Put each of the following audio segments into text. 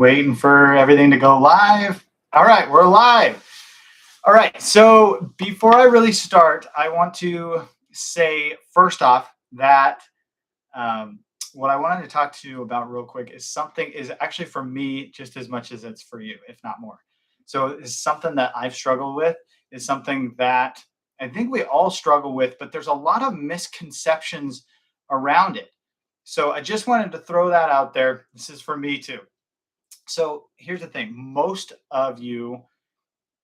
Waiting for everything to go live. All right, we're live. All right, so before I really start, I want to say first off that um, what I wanted to talk to you about real quick is actually for me just as much as it's for you, if not more. So it's something that I've struggled with, is something that I think we all struggle with, but there's a lot of misconceptions around it. So I just wanted to throw that out there. This is for me too. So here's the thing. Most of you,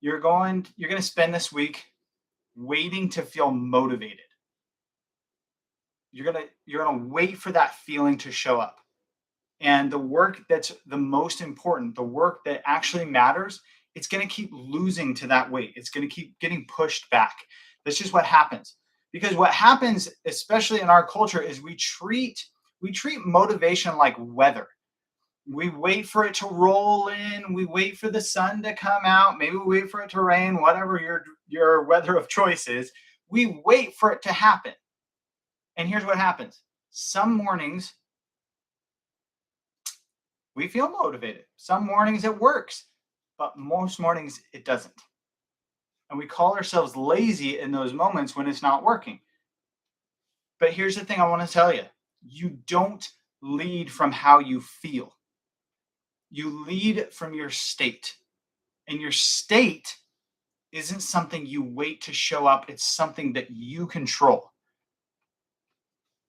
you're going to spend this week waiting to feel motivated. You're going to wait for that feeling to show up. And the work that's the most important, the work that actually matters, it's going to keep losing to that weight. It's going to keep getting pushed back. That's just what happens. Because what happens, especially in our culture, is we treat motivation like weather. We wait for it to roll in, we wait for the sun to come out, maybe we wait for it to rain, whatever your weather of choice is. We wait for it to happen. And here's what happens. Some mornings we feel motivated. Some mornings it works, but most mornings it doesn't. And we call ourselves lazy in those moments when it's not working. But here's the thing I want to tell you. You don't lead from how you feel. You lead from your state. And your state isn't something you wait to show up, it's something that you control.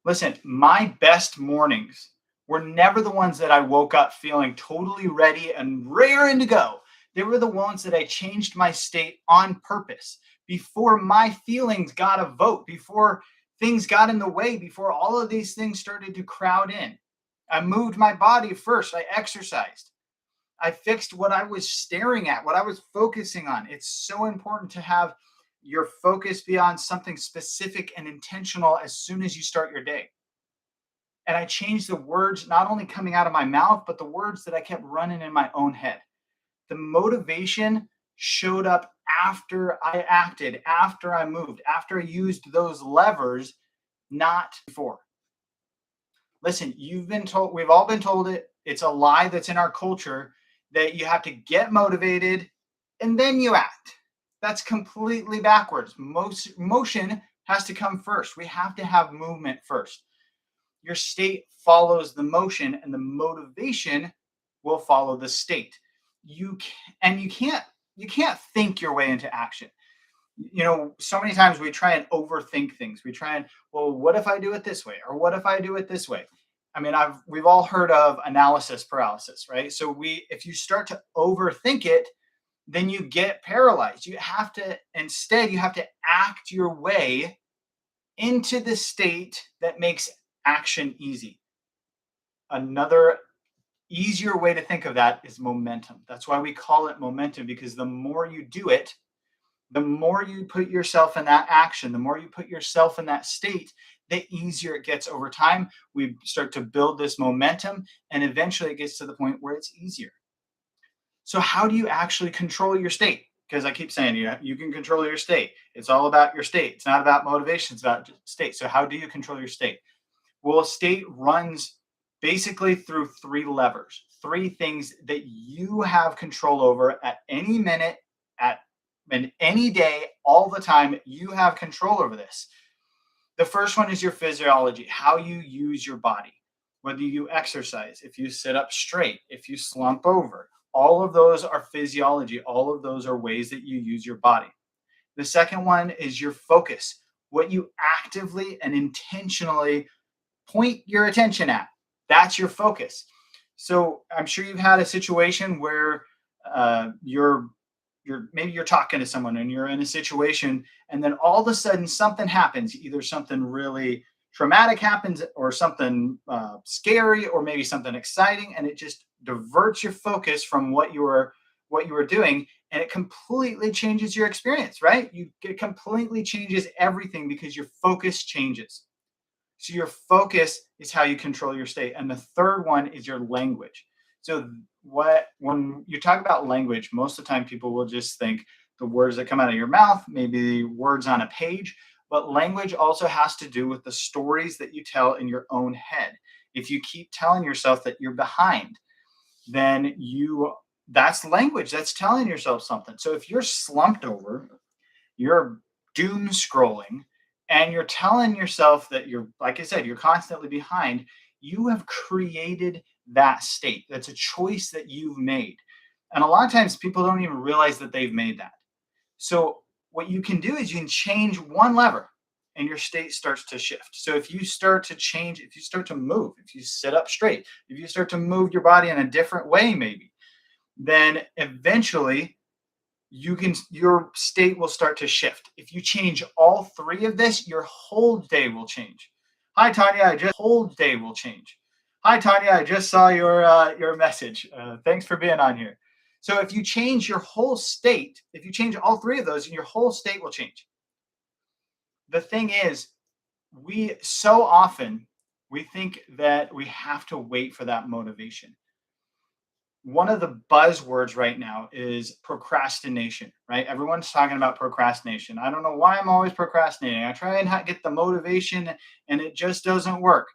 Listen, my best mornings were never the ones that I woke up feeling totally ready and raring to go. They were the ones that I changed my state on purpose before my feelings got a vote, before things got in the way, before all of these things started to crowd in. I moved my body first, I exercised. I fixed what I was staring at, what I was focusing on. It's so important to have your focus be on something specific and intentional as soon as you start your day. And I changed the words not only coming out of my mouth, but the words that I kept running in my own head. The motivation showed up after I acted, after I moved, after I used those levers, not before. Listen, we've all been told it. It's a lie that's in our culture that you have to get motivated and then you act. That's completely backwards. Most motion has to come first. We have to have movement first. Your state follows the motion and the motivation will follow the state. You can't think your way into action. So many times we try and overthink things. We try and, well, what if I do it this way? Or what if I do it this way? I mean, we've all heard of analysis paralysis, right? So if you start to overthink it, then you get paralyzed. You have to act your way into the state that makes action easy. Another easier way to think of that is momentum. That's why we call it momentum, because the more you do it, the more you put yourself in that action, the more you put yourself in that state, the easier it gets over time. We start to build this momentum, and eventually it gets to the point where it's easier. So how do you actually control your state? Because I keep saying you can control your state. It's all about your state. It's not about motivation. It's about state. So how do you control your state? Well, a state runs basically through three levers, three things that you have control over at any minute, and any day, all the time. You have control over this. The first one is your physiology, how you use your body, whether you exercise, if you sit up straight, if you slump over. All of those are physiology. All of those are ways that you use your body. The second one is your focus, what you actively and intentionally point your attention at. That's your focus. So I'm sure you've had a situation where maybe you're talking to someone and you're in a situation, and then all of a sudden something happens. Either something really traumatic happens, or something scary, or maybe something exciting, and it just diverts your focus from what you were doing, and it completely changes your experience, right? It completely changes everything because your focus changes. So your focus is how you control your state. And the third one is your language. So when you talk about language, most of the time people will just think the words that come out of your mouth, maybe words on a page, but language also has to do with the stories that you tell in your own head. If you keep telling yourself that you're behind, then that's language that's telling yourself something. So if you're slumped over, you're doom scrolling, and you're telling yourself that you're, like I said, you're constantly behind, you have created that state. That's a choice that you've made. And a lot of times people don't even realize that they've made that. So what you can do is you can change one lever and your state starts to shift. So if you start to change, if you start to move, if you sit up straight, if you start to move your body in a different way, maybe, then eventually your state will start to shift. If you change all three of this, your whole day will change. Hi Tanya, I just whole day will change. Hi Tanya, I just saw your message. Thanks for being on here. So if you change your whole state, if you change all three of those, your whole state will change. The thing is, we so often we think that we have to wait for that motivation. One of the buzzwords right now is procrastination, right? Everyone's talking about procrastination. I don't know why I'm always procrastinating. I try and get the motivation and it just doesn't work.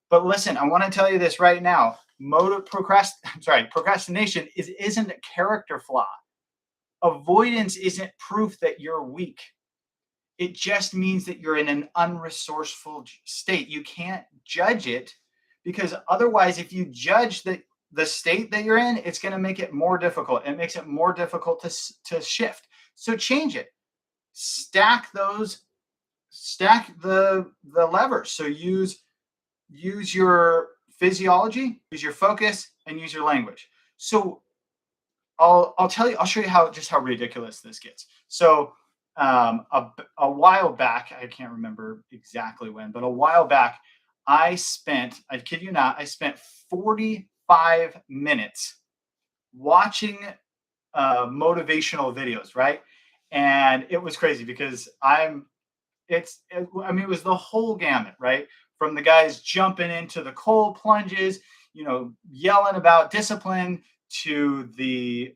But listen, I want to tell you this right now. Procrastination isn't a character flaw. Avoidance isn't proof that you're weak. It just means that you're in an unresourceful state. You can't judge it, because otherwise, if you judge the state that you're in, it's going to make it more difficult. It makes it more difficult to shift. So change it. Stack the levers. So use your physiology, use your focus, and use your language. So I'll show you how ridiculous this gets. So a while back, I can't remember exactly when, but a while back, I kid you not, I spent 45 minutes watching motivational videos, right? And it was crazy because it was the whole gamut, right? From the guys jumping into the cold plunges, yelling about discipline, to the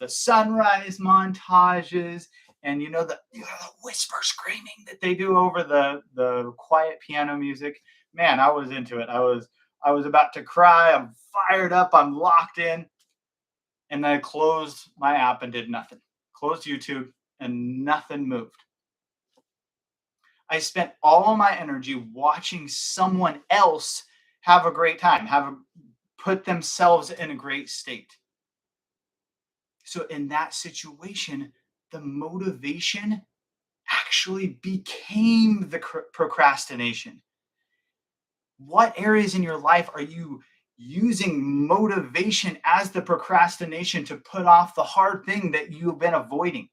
sunrise montages, and the whisper screaming that they do over the quiet piano music. Man, I was into it. I was about to cry. I'm fired up. I'm locked in. And then I closed my app and did nothing. Closed YouTube and nothing moved. I spent all of my energy watching someone else have a great time, put themselves in a great state. So in that situation, the motivation actually became the procrastination. What areas in your life are you using motivation as the procrastination to put off the hard thing that you've been avoiding?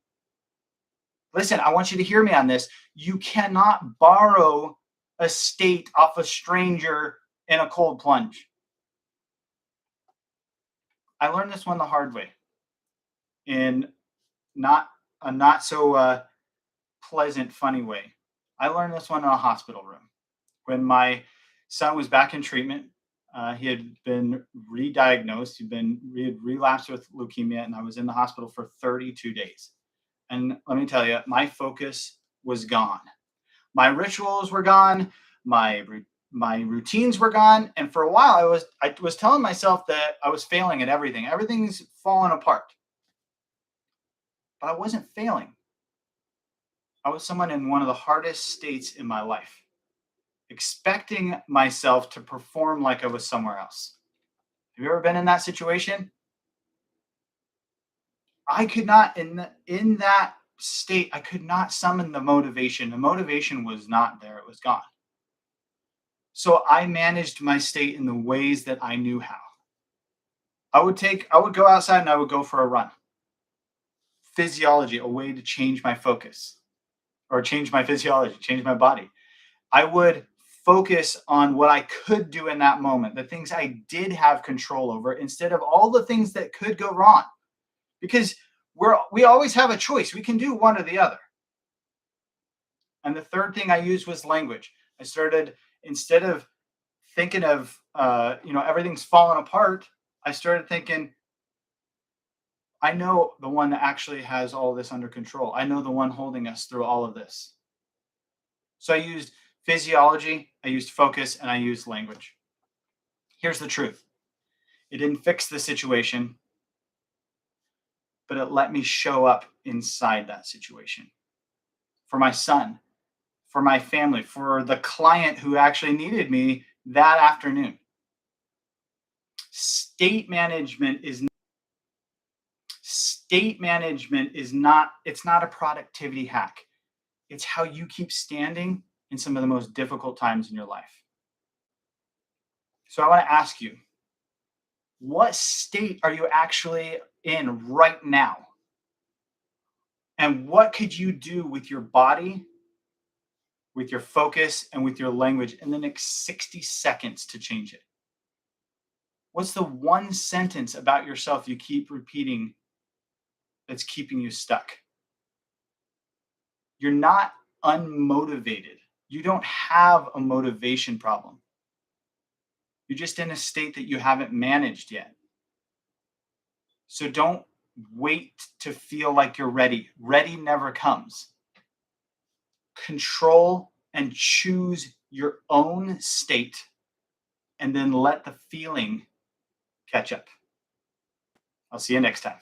Listen, I want you to hear me on this. You cannot borrow a state off a stranger in a cold plunge. I learned this one the hard way, in not a not so pleasant, funny way. I learned this one in a hospital room when my son was back in treatment. He had been re-diagnosed. He had relapsed with leukemia, and I was in the hospital for 32 days. And let me tell you, my focus was gone. My rituals were gone. My routines were gone. And for a while, I was telling myself that I was failing at everything. Everything's falling apart. But I wasn't failing. I was someone in one of the hardest states in my life, expecting myself to perform like I was somewhere else. Have you ever been in that situation? I could not, in that state, I could not summon the motivation. The motivation was not there. It was gone. So I managed my state in the ways that I knew how. I would go outside and I would go for a run. Physiology, a way to change my focus, or change my physiology, change my body. I would focus on what I could do in that moment, the things I did have control over, instead of all the things that could go wrong. Because we always have a choice. We can do one or the other. And the third thing I used was language. I started, instead of thinking of everything's falling apart, I started thinking, I know the one that actually has all this under control. I know the one holding us through all of this. So I used physiology, I used focus, and I used language. Here's the truth. It didn't fix the situation, but it let me show up inside that situation for my son, for my family, for the client who actually needed me that afternoon. State management is State management is not, it's not a productivity hack. It's how you keep standing in some of the most difficult times in your life. So I want to ask you, what state are you actually in right now? And what could you do with your body, with your focus, and with your language in the next 60 seconds to change it? What's the one sentence about yourself you keep repeating that's keeping you stuck? You're not unmotivated. You don't have a motivation problem. You're just in a state that you haven't managed yet. So don't wait to feel like you're ready. Ready never comes. Control and choose your own state, and then let the feeling catch up. I'll see you next time.